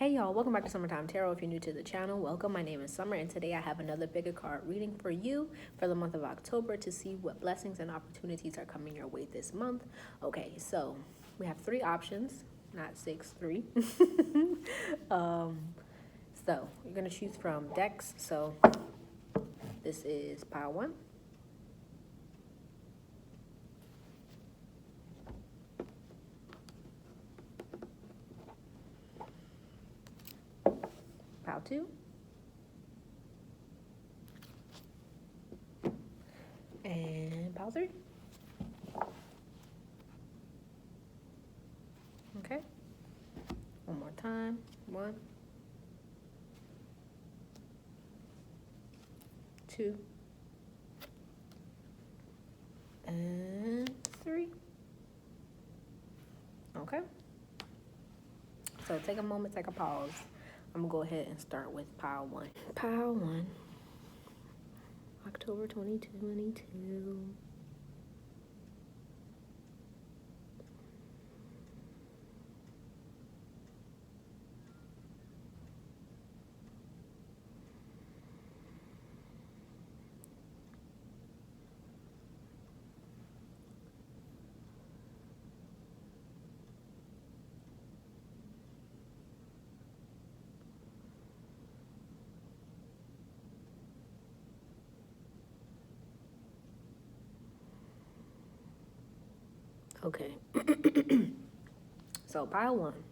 Hey y'all, welcome back to Summertime Tarot. If you're new to the channel, welcome. My name is Summer, and today I have another pick a card reading for you for the month of October to see what blessings and opportunities are coming your way this month. Okay, so we have three options, not six, three. So you're gonna choose from decks. So this is pile one. Pile two. And pile three. Okay. One more time. One. Two. And three. Okay. So take a moment, take a pause. I'm gonna go ahead and start with pile one. Pile one. October 2022. Okay. So pile one.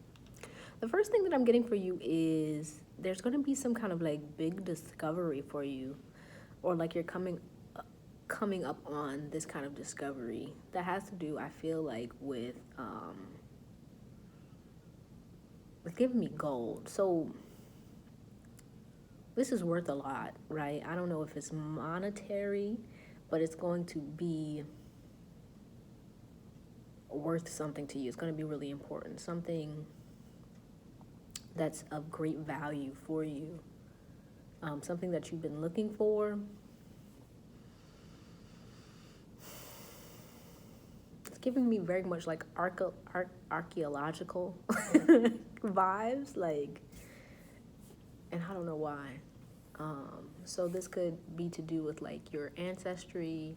The first thing that I'm getting for you is there's going to be some kind of like big discovery for you, or like you're coming up on this kind of discovery that has to do, I feel like, with it's giving me gold. So this is worth a lot, right? I don't know if it's monetary, but it's going to be worth something to you. It's going to be really important, something that's of great value for you, something that you've been looking for. It's giving me very much like archaeological vibes, like, and I don't know why. So this could be to do with like your ancestry,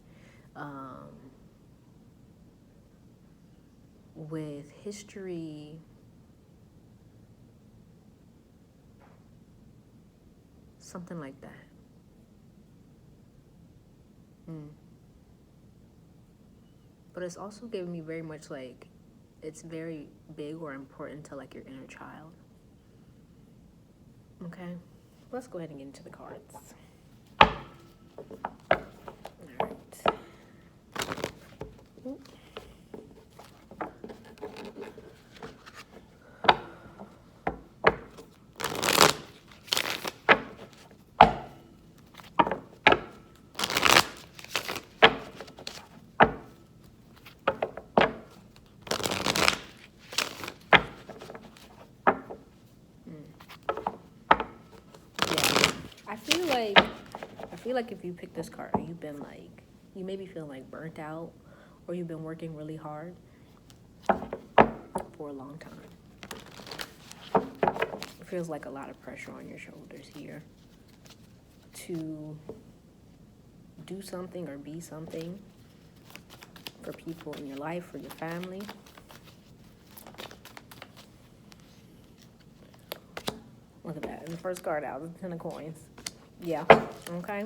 with history, something like that. But it's also giving me very much like it's very big or important to like your inner child. Okay, let's go ahead and get into the cards. All right. Ooh. I feel like if you pick this card, you've been like, you maybe feel like burnt out, or you've been working really hard for a long time. It feels like a lot of pressure on your shoulders here to do something or be something for people in your life, for your family. Look at that. And the first card out is the 10 of coins. Yeah. Okay.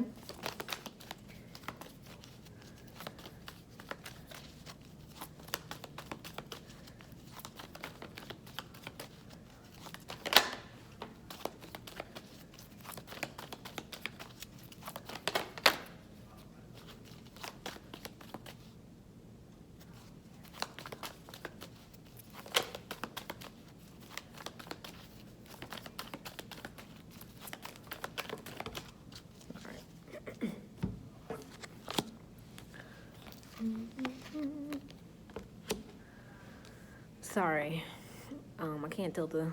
Sorry, I can't tilt the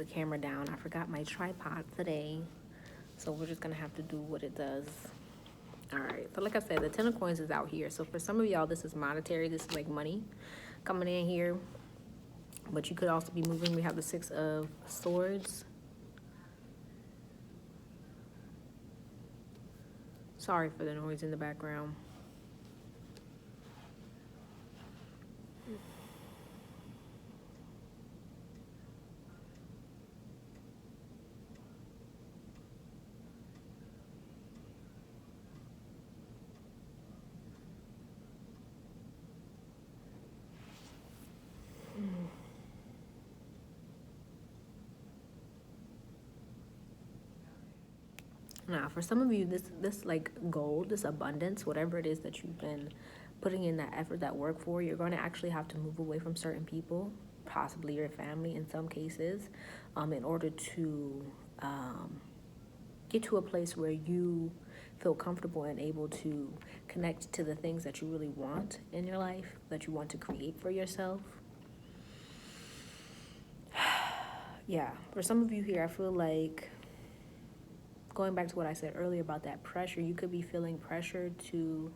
camera down. I forgot my tripod today, so we're just gonna have to do what it does. All right, so like I said, the 10 of coins is out here. So for some of y'all, this is monetary. This is like money coming in here, but you could also be moving. We have the 6 of swords Sorry for the noise in the background. Now, for some of you, this like goal, this abundance, whatever it is that you've been putting in that effort, that work for, you're going to actually have to move away from certain people, possibly your family in some cases, in order to get to a place where you feel comfortable and able to connect to the things that you really want in your life, that you want to create for yourself. Yeah, for some of you here, I feel like, going back to what I said earlier about that pressure, you could be feeling pressure to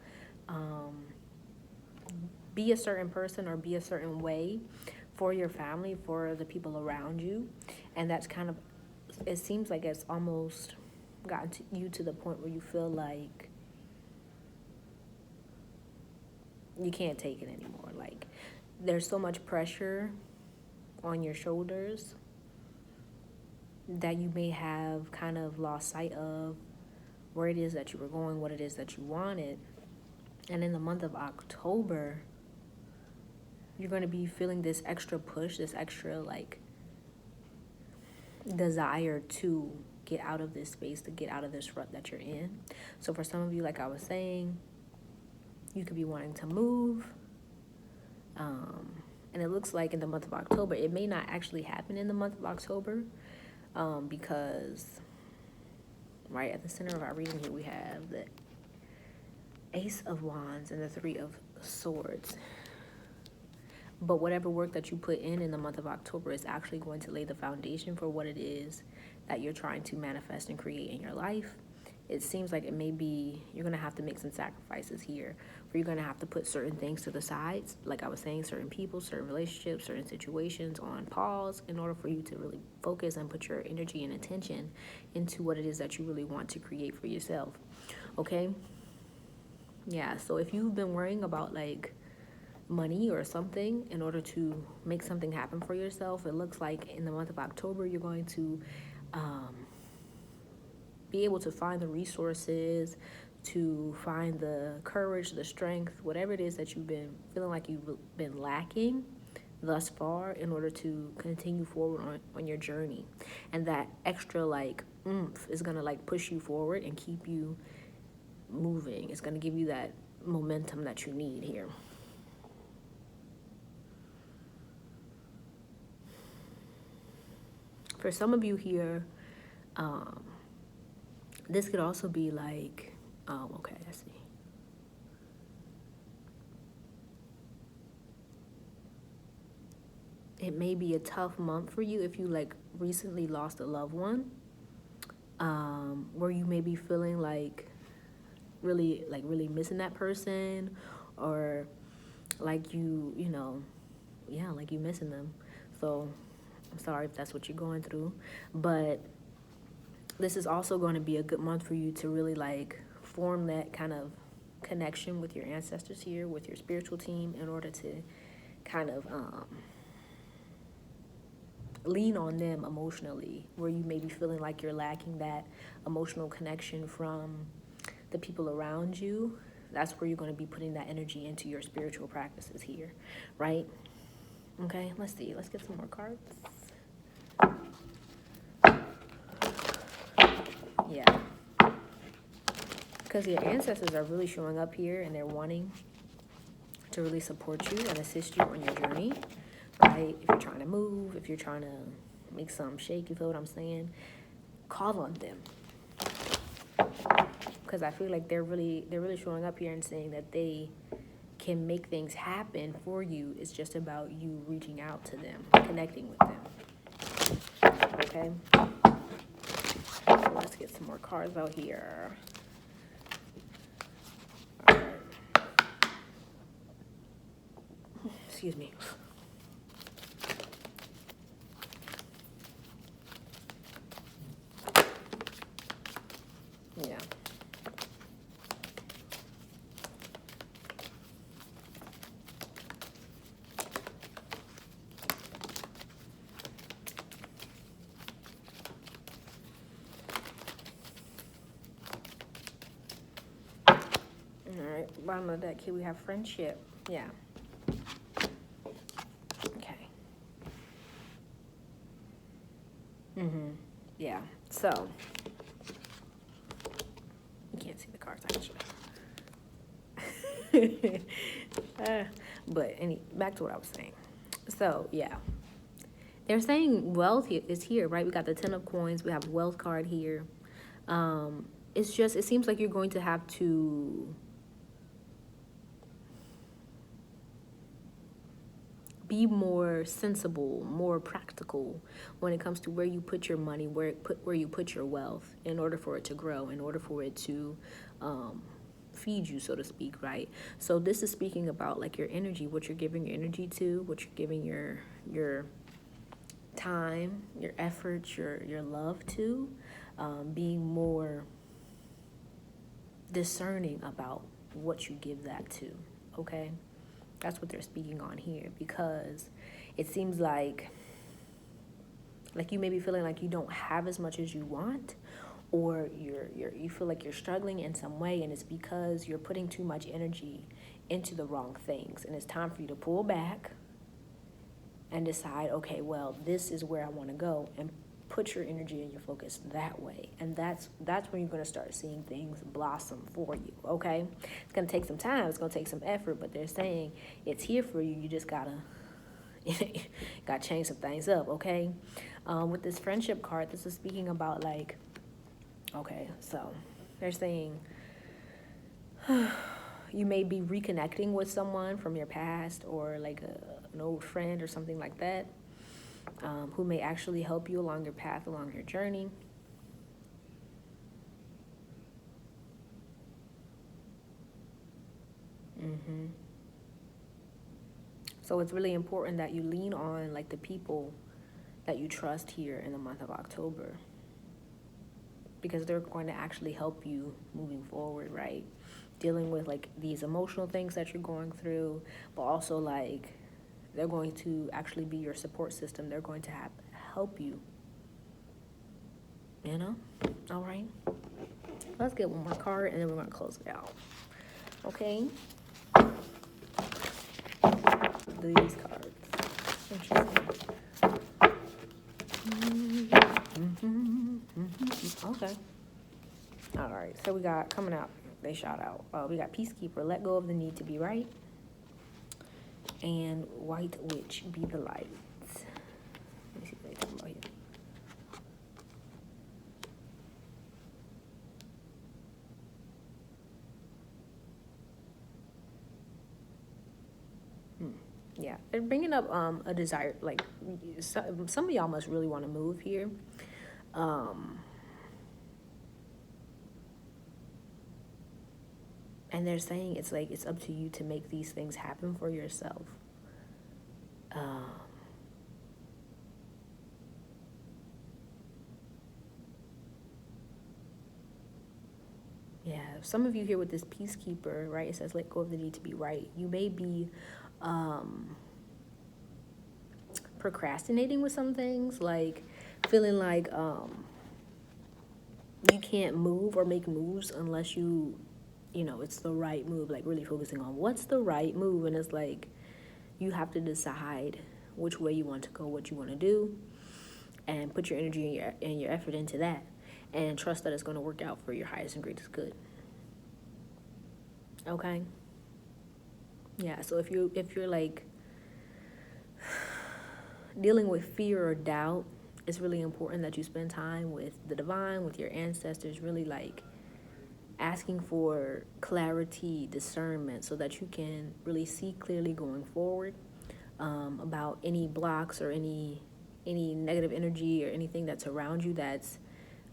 be a certain person or be a certain way for your family, for the people around you. And that's kind of, it seems like it's almost gotten to you to the point where you feel like you can't take it anymore. Like, there's so much pressure on your shoulders that you may have kind of lost sight of where it is that you were going, what it is that you wanted. And in the month of October, you're going to be feeling this extra push, this extra like desire to get out of this space, to get out of this rut that you're in. So for some of you, like I was saying, you could be wanting to move. And it looks like in the month of October, it may not actually happen in the month of October, because right at the center of our reading here, we have the Ace of Wands and the Three of Swords. But whatever work that you put in the month of October is actually going to lay the foundation for what it is that you're trying to manifest and create in your life. It seems like it may be, you're going to have to make some sacrifices here, where you're going to have to put certain things to the sides. Like I was saying, certain people, certain relationships, certain situations on pause in order for you to really focus and put your energy and attention into what it is that you really want to create for yourself. Okay? Yeah, so if you've been worrying about like money or something in order to make something happen for yourself, it looks like in the month of October, you're going to be able to find the resources, to find the courage, the strength, whatever it is that you've been feeling like you've been lacking thus far in order to continue forward on your journey. And that extra like oomph is going to like push you forward and keep you moving. It's going to give you that momentum that you need here. For some of you here, this could also be like, okay, I see. It may be a tough month for you if you like recently lost a loved one, where you may be feeling like really missing that person, or like you know, yeah, like you missing them. So I'm sorry if that's what you're going through, but this is also going to be a good month for you to really like form that kind of connection with your ancestors here, with your spiritual team, in order to kind of lean on them emotionally, where you may be feeling like you're lacking that emotional connection from the people around you. That's where you're going to be putting that energy into your spiritual practices here, right? Okay, let's see. Let's get some more cards. Yeah. Because your ancestors are really showing up here and they're wanting to really support you and assist you on your journey, right? If you're trying to move, if you're trying to make some shake, you feel what I'm saying? Call on them. Because I feel like they're really showing up here and saying that they can make things happen for you. It's just about you reaching out to them, connecting with them. Okay? So let's get some more cards out here. All right. Excuse me. Yeah. Bottom of the deck here we have friendship. Yeah. Okay. Yeah. So you can't see the cards actually. But back to what I was saying. So yeah, they're saying wealth is here, right? We got the 10 of coins. We have wealth card here. It's just, it seems like you're going to have to be more sensible, more practical when it comes to where you put your money, where you put your wealth, in order for it to grow, in order for it to feed you, so to speak, right? So this is speaking about like your energy, what you're giving your energy to, what you're giving your time, your efforts, your love to, being more discerning about what you give that to, okay? That's what they're speaking on here, because it seems like you may be feeling like you don't have as much as you want, or you feel like you're struggling in some way, and it's because you're putting too much energy into the wrong things, and it's time for you to pull back and decide, okay, well, this is where I want to go, and put your energy and your focus that way. And that's when you're going to start seeing things blossom for you, okay? It's going to take some time. It's going to take some effort, but they're saying it's here for you. You just got to change some things up, okay? With this friendship card, this is speaking about like, okay, so they're saying you may be reconnecting with someone from your past, or like an old friend or something like that, who may actually help you along your path, along your journey. So it's really important that you lean on like the people that you trust here in the month of October, because they're going to actually help you moving forward, right? Dealing with like these emotional things that you're going through, but also like they're going to actually be your support system. They're going to help you, you know? All right. Let's get one more card, and then we're going to close it out. Okay? These cards. Interesting. Okay. All right. So we got coming out. They shout out. We got Peacekeeper. Let go of the need to be right. And White Witch, be the light. Let me see what they're talking about here. Yeah, they're bringing up a desire, like some of y'all must really want to move here. And they're saying it's like it's up to you to make these things happen for yourself. Yeah, some of you here with this Peacekeeper, right? It says let go of the need to be right. You may be procrastinating with some things, like feeling like you can't move or make moves unless you know it's the right move, like really focusing on what's the right move. And it's like you have to decide which way you want to go, what you want to do, and put your energy and your effort into that, and trust that it's going to work out for your highest and greatest good. Okay? Yeah, so if you're like dealing with fear or doubt, it's really important that you spend time with the divine, with your ancestors, really like asking for clarity, discernment, so that you can really see clearly going forward, about any blocks or any negative energy or anything that's around you that's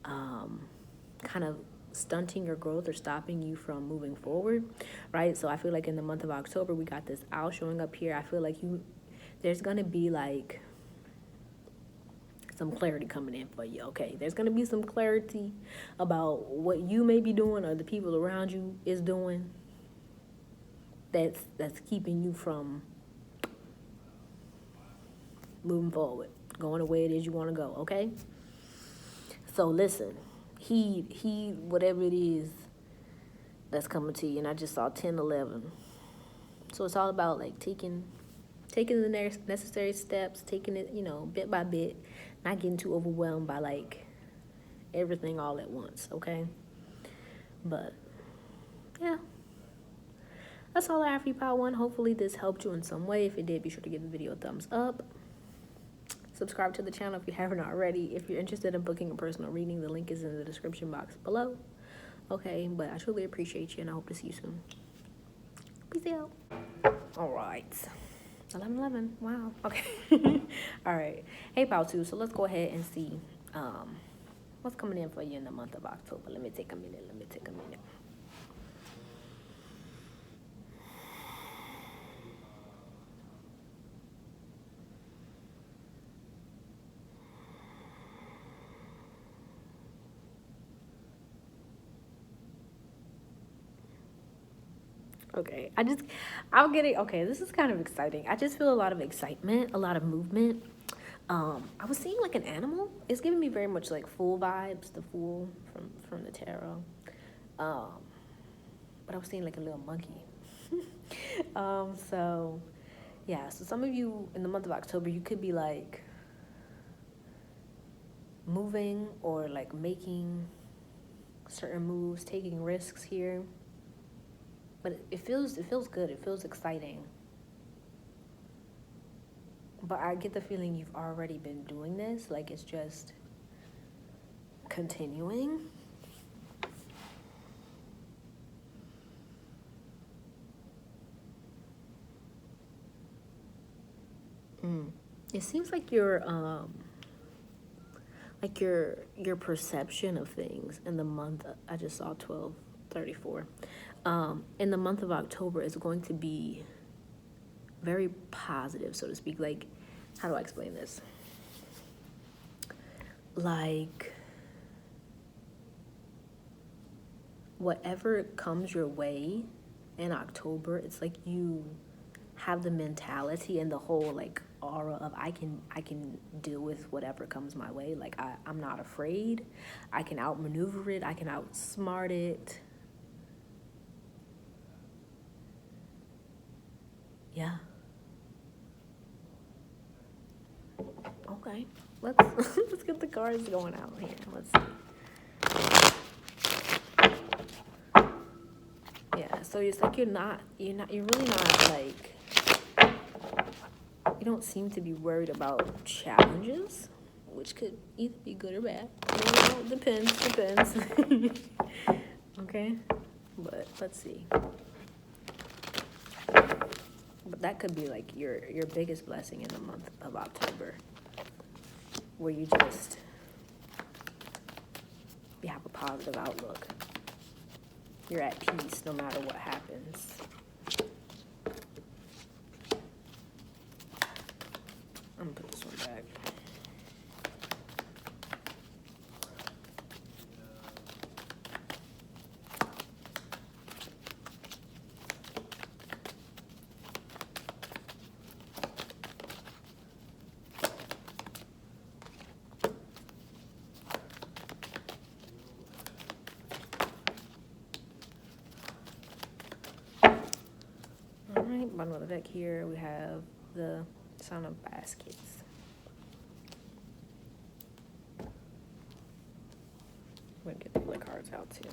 kind of stunting your growth or stopping you from moving forward, right? So I feel like in the month of October, we got this owl showing up here. I feel like there's going to be like some clarity coming in for you, okay? There's going to be some clarity about what you may be doing or the people around you is doing that's keeping you from moving forward, going the way it is you want to go, okay? So listen, heed whatever it is that's coming to you, and I just saw 10-11. So it's all about like taking the necessary steps, taking it, bit by bit, not getting too overwhelmed by like everything all at once, okay? But yeah, that's all I have for you, Power One. Hopefully this helped you in some way. If it did, be sure to give the video a thumbs up. Subscribe to the channel if you haven't already. If you're interested in booking a personal reading, the link is in the description box below. Okay, but I truly appreciate you, and I hope to see you soon. Peace out. All right. 11-11. Wow. Okay. All right. Hey, Power 2. So let's go ahead and see what's coming in for you in the month of October. Let me take a minute. Okay, I'm getting, okay, this is kind of exciting. I just feel a lot of excitement, a lot of movement. I was seeing like an animal. It's giving me very much like Fool vibes, the Fool from the tarot. But I was seeing like a little monkey. So yeah, so some of you in the month of October, you could be like moving or like making certain moves, taking risks here. But it feels good. It feels exciting. But I get the feeling you've already been doing this. Like it's just continuing. It seems like your perception of things in the month, I just saw 12:34. In the month of October is going to be very positive, so to speak. Like, how do I explain this? Like, whatever comes your way in October, it's like you have the mentality and the whole like aura of I can deal with whatever comes my way. Like I'm not afraid. I can outmaneuver it. I can outsmart it. Yeah. Okay. Let's get the cards going out here. Let's see. Yeah, so it's like you're really not like, you don't seem to be worried about challenges, which could either be good or bad. Depends. Okay, but let's see. But that could be like your biggest blessing in the month of October, where you have a positive outlook. You're at peace no matter what happens. I'm gonna put this one back. All right, bottom of the deck here, we have the Son of Baskets. I'm gonna get the other cards out too.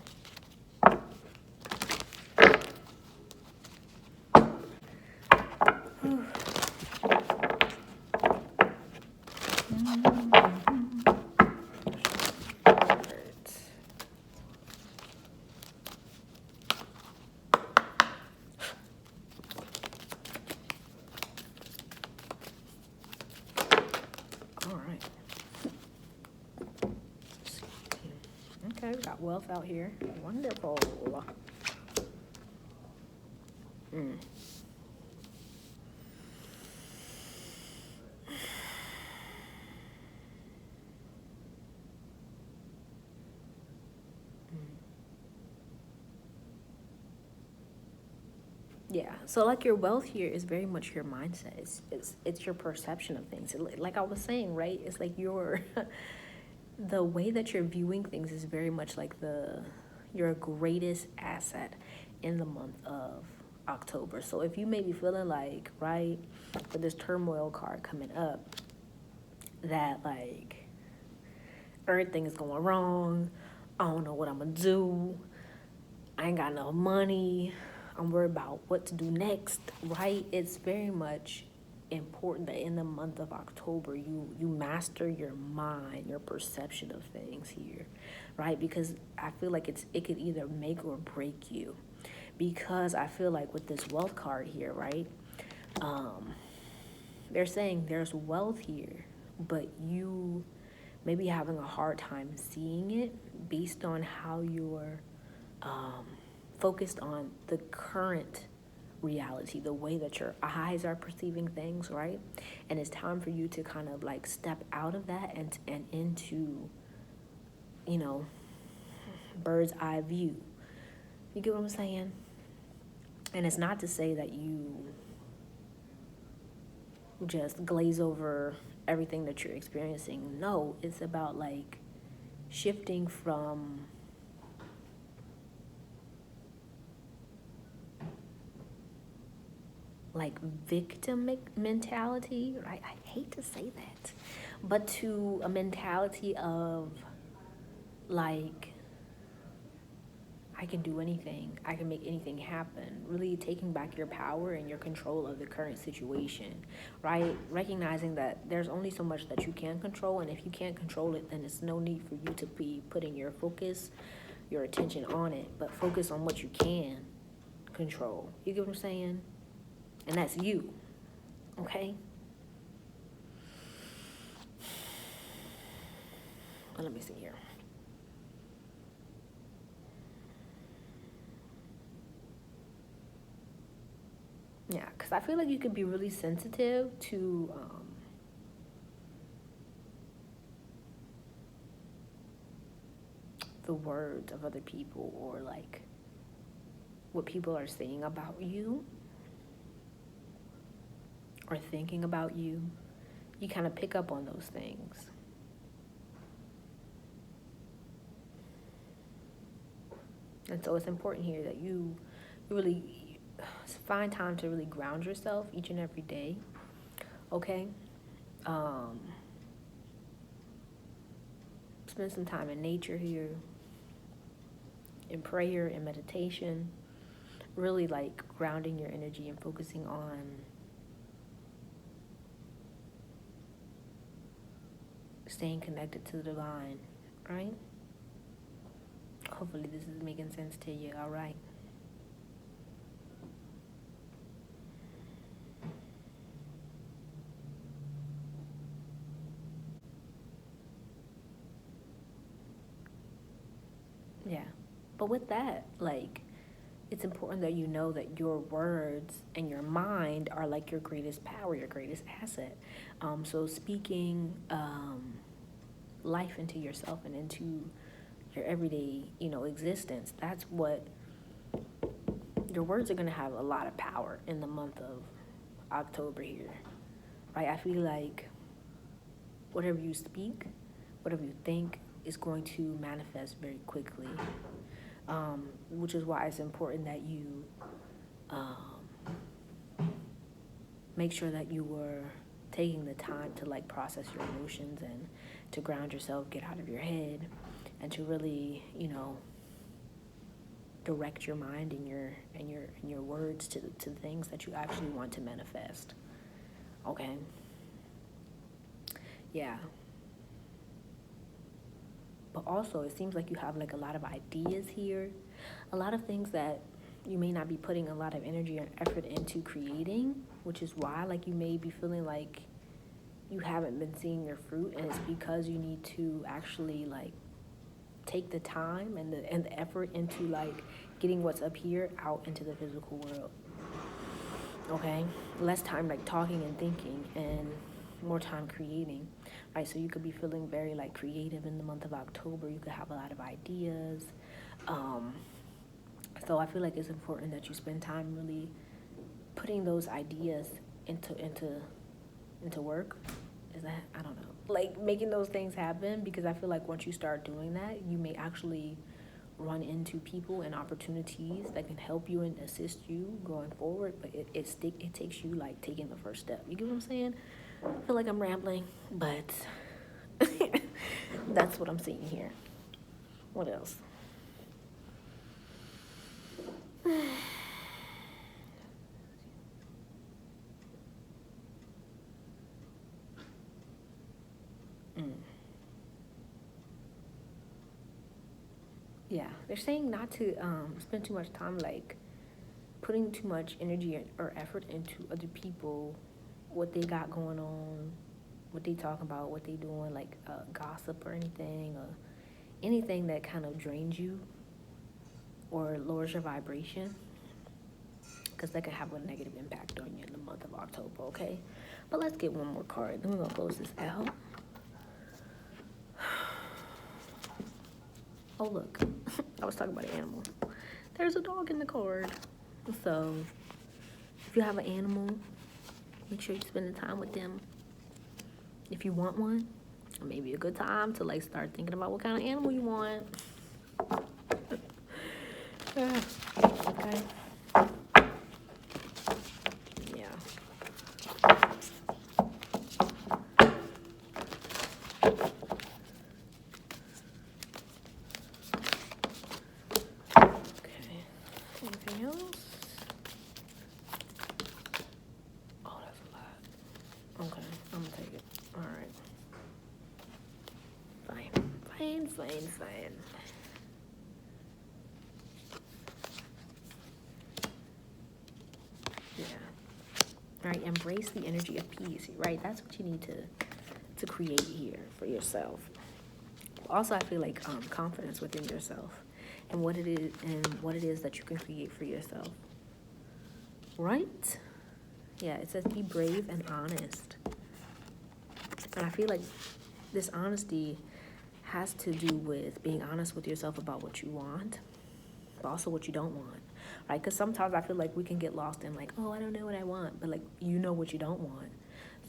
Okay, we got wealth out here. Wonderful. Yeah, so like your wealth here is very much your mindset. It's your perception of things. Like I was saying, right? It's like the way that you're viewing things is very much like your greatest asset in the month of October. So if you may be feeling like, right, with this turmoil card coming up, that like everything is going wrong, I don't know what I'm gonna do, I ain't got enough money, I'm worried about what to do next, right? It's very much important that in the month of October you master your mind, your perception of things here, right? Because I feel like it could either make or break you. Because I feel like with this wealth card here, right? They're saying there's wealth here, but you may be having a hard time seeing it based on how you're focused on the current reality, the way that your eyes are perceiving things, right? And it's time for you to kind of like step out of that and into, you know, bird's eye view. You get what I'm saying? And it's not to say that you just glaze over everything that you're experiencing. No, it's about like shifting from like victim mentality, right? I hate to say that, but to a mentality of like, I can do anything, I can make anything happen. Really taking back your power and your control of the current situation, right? Recognizing that there's only so much that you can control, and if you can't control it, then it's no need for you to be putting your focus, your attention on it, but focus on what you can control. You get what I'm saying? And that's you, okay? Well, let me see here. Yeah, because I feel like you could be really sensitive to the words of other people, or like what people are saying about you or thinking about you. You kind of pick up on those things. And so it's important here that you really find time to really ground yourself each and every day, okay? Spend some time in nature here, in prayer and meditation, really like grounding your energy and focusing on staying connected to the divine, right? Hopefully this is making sense to you, all right? Yeah. But with that, like, it's important that you know that your words and your mind are like your greatest power, your greatest asset. So speaking life into yourself and into your everyday, existence, that's what your words are going to have a lot of power in the month of October here, right? I feel like whatever you speak, whatever you think is going to manifest very quickly, which is why it's important that you make sure that you were taking the time to like process your emotions and to ground yourself, get out of your head, and to really, direct your mind and your words to the things that you actually want to manifest. Okay. Yeah. But also, it seems like you have like a lot of ideas here, a lot of things that you may not be putting a lot of energy or effort into creating, which is why like you may be feeling like you haven't been seeing your fruit, and it's because you need to actually like take the time and the effort into like getting what's up here out into the physical world. Okay? Less time like talking and thinking and more time creating. Right? So you could be feeling very like creative in the month of October. You could have a lot of ideas. So I feel like it's important that you spend time really putting those ideas into work. Is that, I don't know, like making those things happen, because I feel like once you start doing that, you may actually run into people and opportunities that can help you and assist you going forward, but it takes you like taking the first step. You get what I'm saying? I feel like I'm rambling, but that's what I'm seeing here. What else? Yeah, they're saying not to spend too much time like putting too much energy or effort into other people, what they got going on, what they talk about, what they doing, like gossip or anything that kind of drains you or lowers your vibration, because that can have a negative impact on you in the month of October, okay? But let's get one more card, then we're going to close this out. Oh, look, I was talking about an animal. There's a dog in the card. So, if you have an animal, make sure you spend the time with them. If you want one, maybe a good time to like start thinking about what kind of animal you want. Okay. Yeah. Okay. Anything else? Oh, that's a lot. Okay, I'm gonna take it. All right. Fine. Yeah. All right, embrace the energy of peace, right? That's what you need to create here for yourself. Also, I feel like confidence within yourself and what it is that you can create for yourself. Right? Yeah, it says be brave and honest. And I feel like this honesty has to do with being honest with yourself about what you want, but also what you don't want, right? Because sometimes I feel like we can get lost in like, oh, I don't know what I want, but like, you know what you don't want.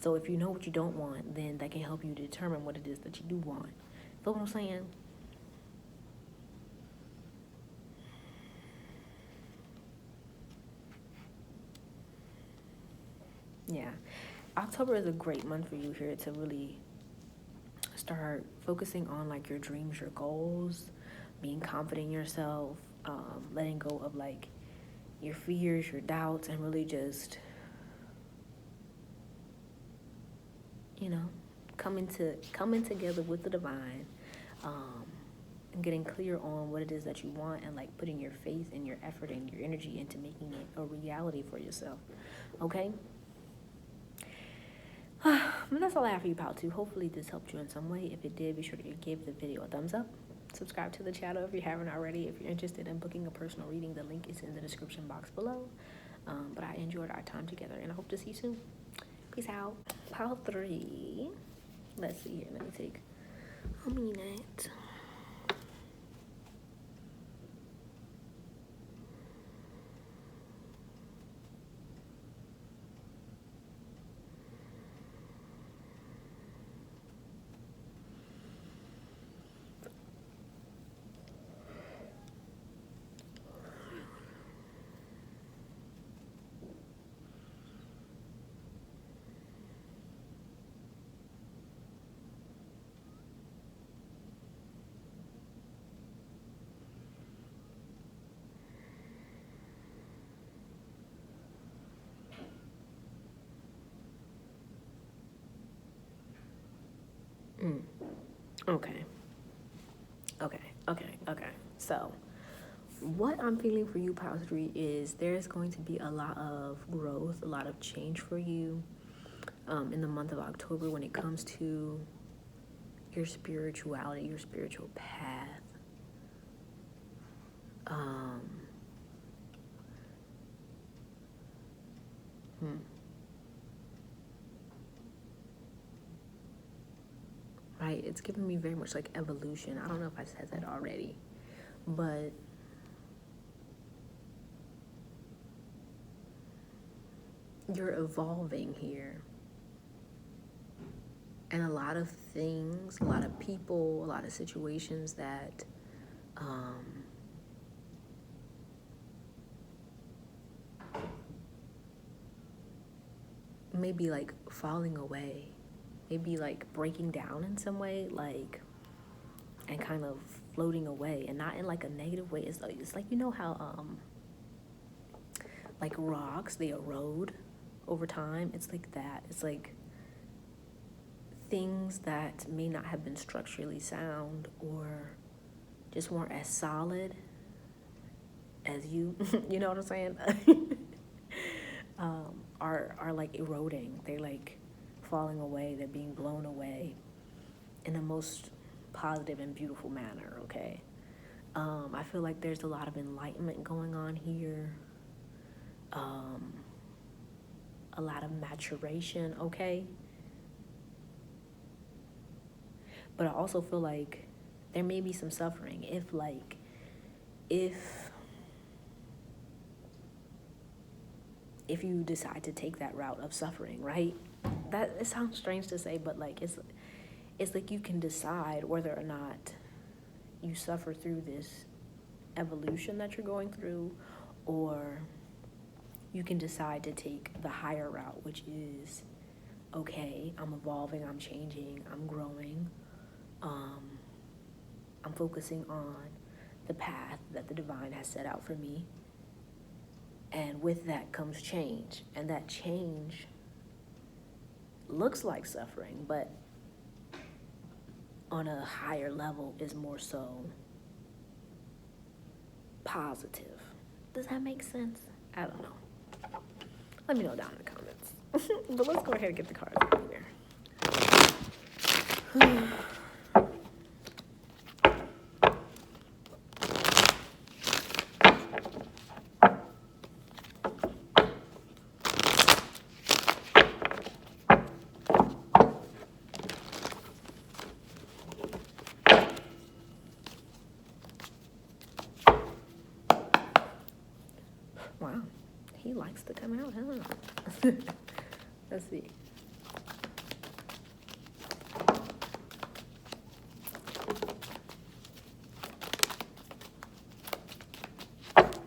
So if you know what you don't want, then that can help you determine what it is that you do want. Feel what I'm saying? Yeah. October is a great month for you here to really start focusing on like your dreams, your goals, being confident in yourself, letting go of like your fears, your doubts, and really just, you know, coming together with the divine, and getting clear on what it is that you want, and like putting your faith and your effort and your energy into making it a reality for yourself. Okay? That's all I have for you, pal, too. Hopefully this helped you in some way. If it did, be sure to give the video a thumbs up. Subscribe to the channel if you haven't already. If you're interested in booking a personal reading, the link is in the description box below. But I enjoyed our time together, and I hope to see you soon. Peace out. Pile 3. Let's see here. Let me take a minute. Okay. So, what I'm feeling for you, Pile 3, is there's going to be a lot of growth, a lot of change for you in the month of October when it comes to your spirituality, your spiritual path. Right? It's giving me very much like evolution. I don't know if I said that already, but you're evolving here. And a lot of things, a lot of people, a lot of situations that maybe like falling away, maybe like breaking down in some way, like, and kind of floating away, and not in like a negative way. It's like you know how like rocks, they erode over time. It's like that. It's like things that may not have been structurally sound or just weren't as solid as you you know what I'm saying? Are like eroding. They're like falling away. They're being blown away in the most positive and beautiful manner. Okay. I feel like there's a lot of enlightenment going on here. A lot of maturation. Okay. But I also feel like there may be some suffering if you decide to take that route of suffering, right? That, it sounds strange to say, but like it's like you can decide whether or not you suffer through this evolution that you're going through, or you can decide to take the higher route, which is, okay, I'm evolving, I'm changing, I'm growing, I'm focusing on the path that the divine has set out for me. And with that comes change. And that change looks like suffering, but on a higher level is more so positive. Does that make sense? I don't know. Let me know down in the comments. But let's go ahead and get the cards out of here. Wow, he likes to come out, huh? Let's see. Let's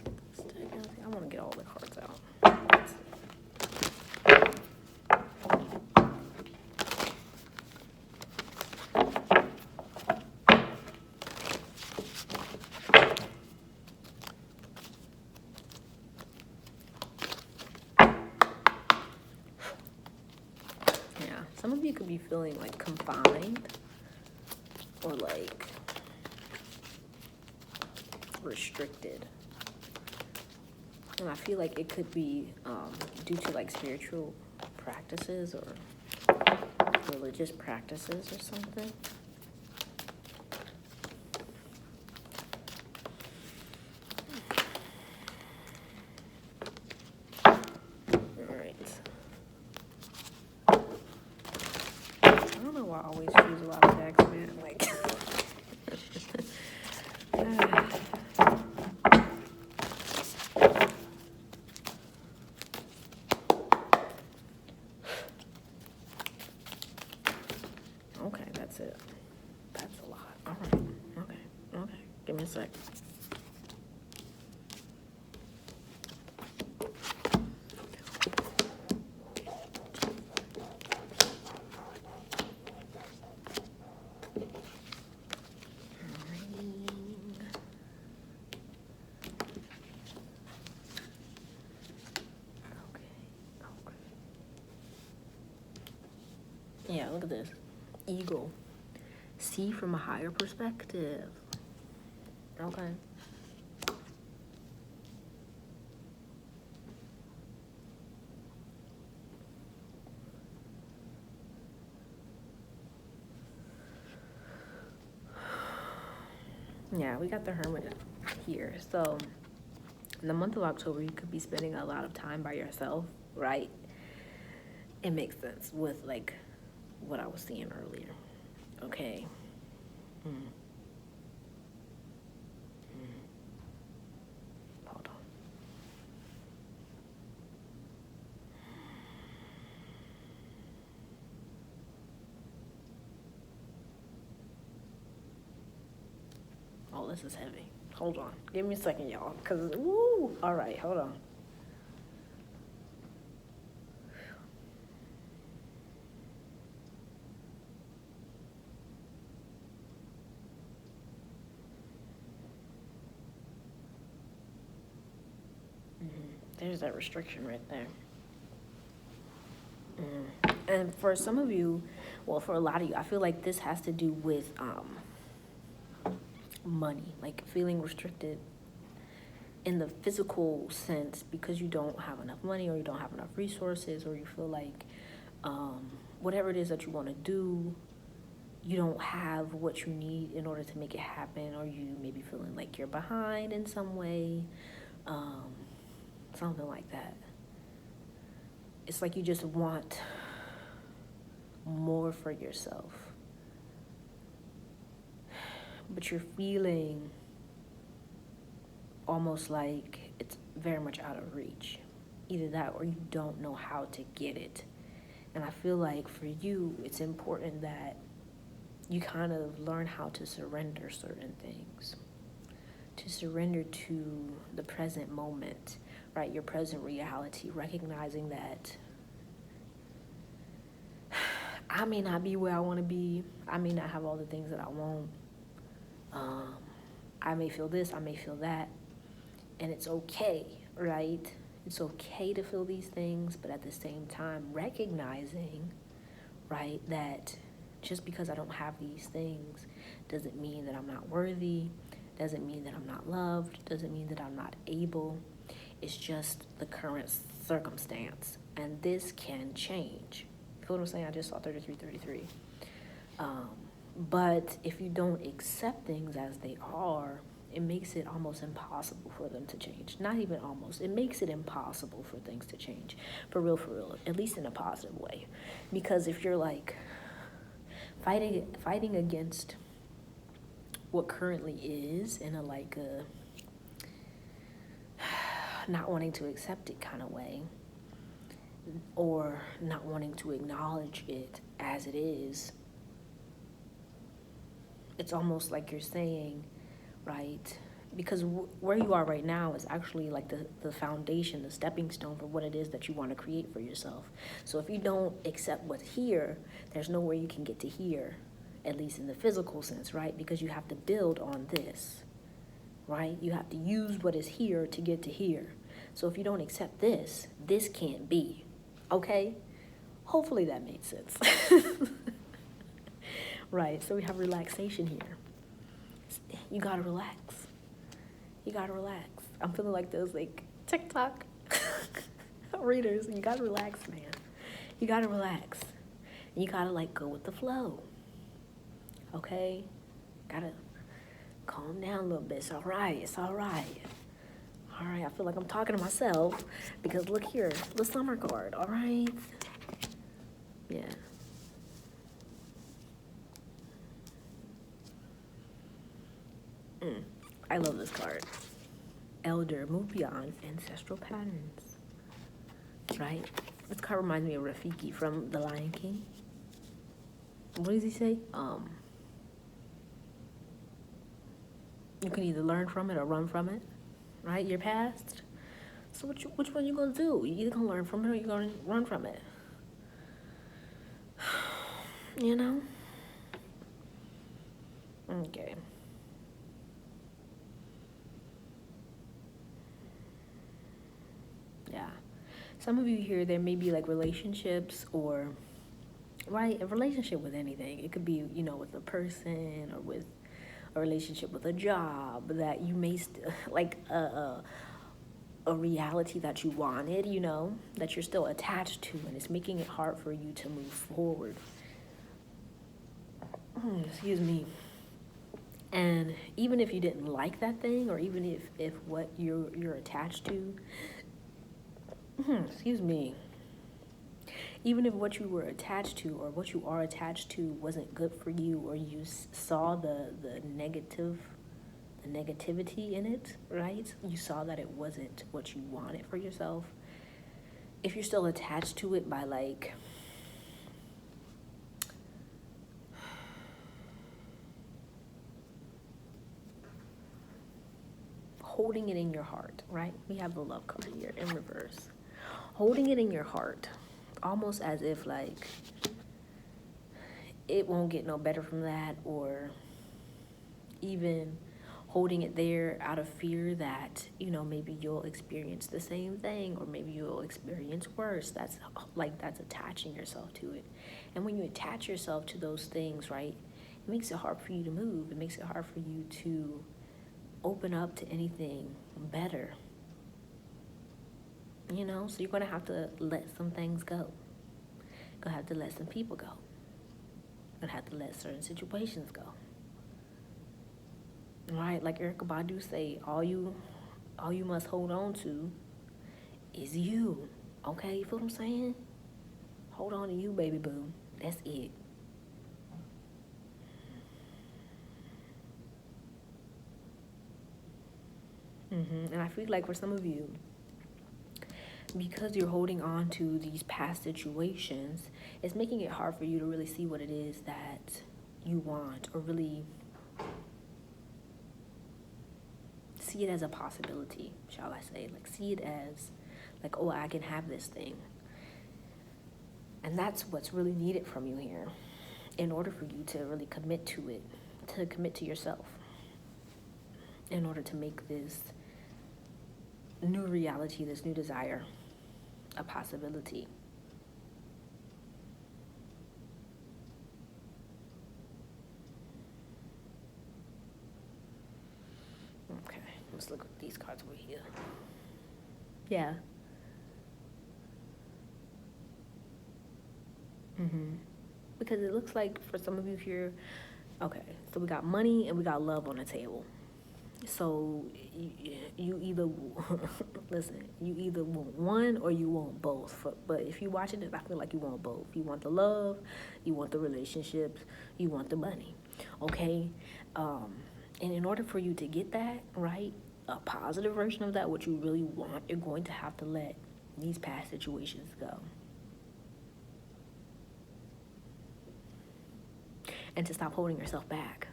get this deck out. I want to get all the cards out. Some of you could be feeling like confined or like restricted. And I feel like it could be due to like spiritual practices or religious practices or something. I always choose a lot of decks, man. Like, okay, that's it. That's a lot. All right. Okay. Give me a sec. Yeah, look at this. Eagle. See from a higher perspective. Okay. Yeah, we got the Hermit here. So, in the month of October, you could be spending a lot of time by yourself, right? It makes sense with like what I was seeing earlier. Okay. Hold on. Oh, this is heavy. Hold on. Give me a second, y'all. Cause woo. All right, hold on. There's that restriction right there. And for some of you, well, for a lot of you, I feel like this has to do with money, like feeling restricted in the physical sense because you don't have enough money or you don't have enough resources, or you feel like whatever it is that you want to do, you don't have what you need in order to make it happen, or you may be feeling like you're behind in some way, something like that. It's like you just want more for yourself, but you're feeling almost like it's very much out of reach. Either that or you don't know how to get it. And I feel like for you, it's important that you kind of learn how to surrender certain things, to surrender to the present moment, right? Your present reality, recognizing that I may not be where I want to be. I may not have all the things that I want. I may feel this, I may feel that. And it's okay, right? It's okay to feel these things, but at the same time, recognizing, right, that just because I don't have these things doesn't mean that I'm not worthy, doesn't mean that I'm not loved, doesn't mean that I'm not able. It's just the current circumstance, and this can change. You feel what I'm saying? I just saw 3333. But if you don't accept things as they are, it makes it almost impossible for them to change. Not even almost. It makes it impossible for things to change. For real, at least in a positive way. Because if you're like fighting against what currently is in a like a not wanting to accept it kind of way, or not wanting to acknowledge it as it is, it's almost like you're saying, right, because where you are right now is actually like the foundation, the stepping stone for what it is that you want to create for yourself. So if you don't accept what's here, there's nowhere you can get to here, at least in the physical sense, right? Because you have to build on this, right? You have to use what is here to get to here. So if you don't accept this, this can't be, okay? Hopefully that made sense. Right, so we have relaxation here. You gotta relax. You gotta relax. I'm feeling like those like TikTok readers. You gotta relax, man. You gotta relax. And you gotta like go with the flow. Okay? Gotta calm down a little bit. It's all right. It's all right. All right, I feel like I'm talking to myself because look here, the summer card, all right? Yeah. I love this card. Elder, move beyond ancestral patterns. Right? This card reminds me of Rafiki from The Lion King. What does he say? You can either learn from it or run from it. Right? Your past. So which one you gonna do? You either gonna learn from it or you gonna run from it. You know? Okay. Yeah. Some of you here, there may be like relationships or, right, a relationship with anything. It could be, you know, with a person or with a relationship with a job that you may, like a reality that you wanted, you know, that you're still attached to, and it's making it hard for you to move forward. Excuse me. And even if you didn't like that thing, or even if what you're attached to, excuse me, even if what you were attached to or what you are attached to wasn't good for you, or you saw the negativity in it, right? You saw that it wasn't what you wanted for yourself. If you're still attached to it by like holding it in your heart, right? We have the love card here in reverse. Holding it in your heart, almost as if like it won't get no better from that, or even holding it there out of fear that, you know, maybe you'll experience the same thing, or maybe you'll experience worse. That's attaching yourself to it. And when you attach yourself to those things, right, it makes it hard for you to move. It makes it hard for you to open up to anything better. You know, so you're going to have to let some things go. You're going to have to let some people go. You're going to have to let certain situations go. Right? Like Erykah Badu say, all you must hold on to is you. Okay? You feel what I'm saying? Hold on to you, baby boo. That's it. And I feel like for some of you, because you're holding on to these past situations, it's making it hard for you to really see what it is that you want, or really see it as a possibility, shall I say. Like, see it as, like, oh, I can have this thing. And that's what's really needed from you here in order for you to really commit to it, to commit to yourself, in order to make this new reality, this new desire, a possibility. Okay, let's look at these cards over here. Yeah. Because it looks like for some of you here, okay, so we got money and we got love on the table. So you either listen, you either want one or you want both. But if you're watching it, I feel like you want both. You want the love, you want the relationships, you want the money. Okay, and in order for you to get that, right, a positive version of that, what you really want, you're going to have to let these past situations go. And to stop holding yourself back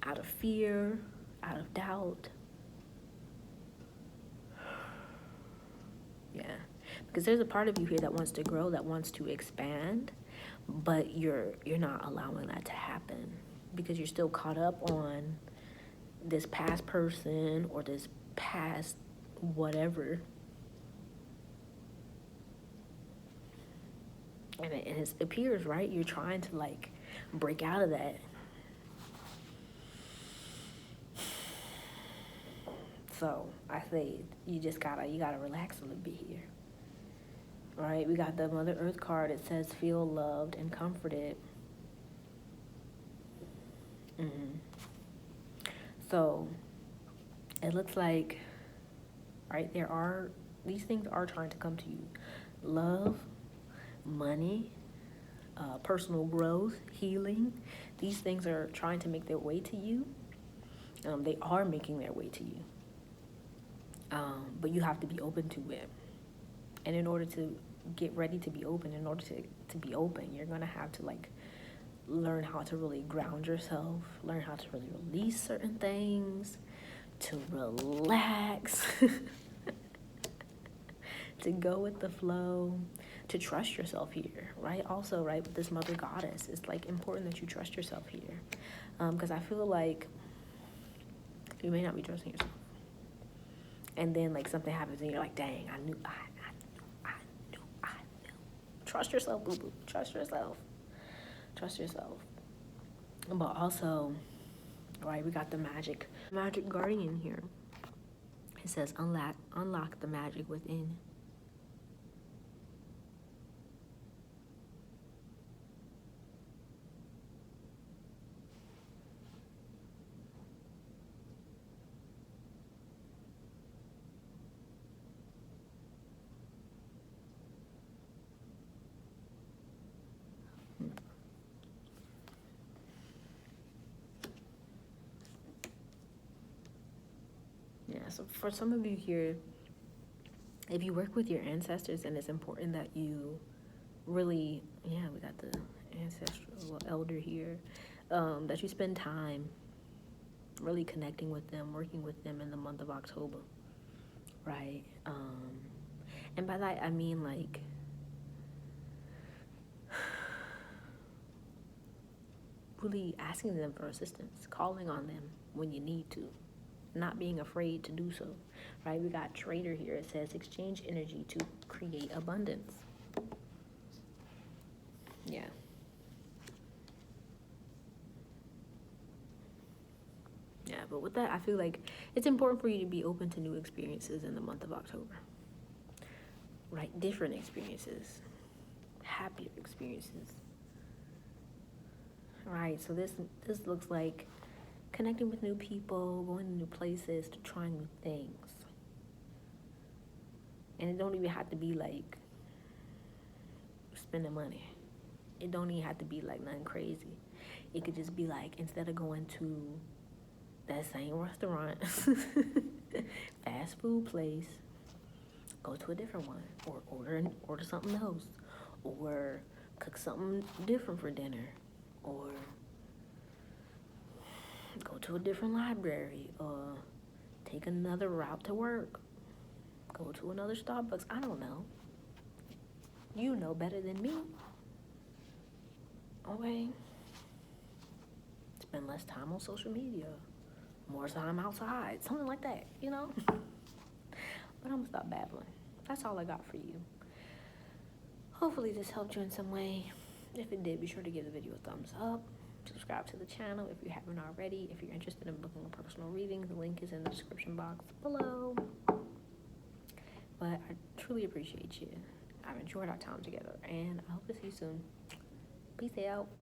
out of fear, out of doubt. Yeah, because there's a part of you here that wants to grow, that wants to expand, but you're not allowing that to happen because you're still caught up on this past person or this past whatever. And it appears, right, you're trying to, like, break out of that. So I say you gotta relax a little bit here. All right, we got the Mother Earth card. It says feel loved and comforted. So it looks like, right, these things are trying to come to you. Love, money, personal growth, healing. These things are trying to make their way to you. They are making their way to you. But you have to be open to it. And in order to get ready to be open, in order to be open, you're going to have to, like, learn how to really ground yourself, learn how to really release certain things, to relax, to go with the flow, to trust yourself here, right? Also, right, with this Mother Goddess, it's, like, important that you trust yourself here. Because I feel like you may not be trusting yourself. And then, like, something happens and you're like, dang, I knew. Trust yourself, boo-boo. Trust yourself. Trust yourself. But also, right, we got the magic guardian here. It says unlock the magic within. Yeah, so for some of you here, if you work with your ancestors, and it's important that you really, we got the ancestral elder here, that you spend time really connecting with them, working with them in the month of October, right? And by that, I mean, like, really asking them for assistance, calling on them when you need to, not being afraid to do so, right? We got trader here. It says exchange energy to create abundance. Yeah. Yeah, but with that, I feel like it's important for you to be open to new experiences in the month of October, right? Different experiences, happier experiences, right? So this looks like connecting with new people, going to new places, to trying new things. And it don't even have to be like spending money. It don't even have to be like nothing crazy. It could just be like, instead of going to that same restaurant, fast food place, go to a different one, or order something else, or cook something different for dinner, or go to a different library, or take another route to work, go to another Starbucks. I don't know. You know better than me. Okay. Spend less time on social media, more time outside, something like that, you know? But I'm gonna stop babbling. That's all I got for you. Hopefully this helped you in some way. If it did, be sure to give the video a thumbs up. Subscribe to the channel if you haven't already. If you're interested in booking a personal reading, the link is in the description box below. But I truly appreciate you. I've enjoyed our time together, and I hope to see you soon. Peace out.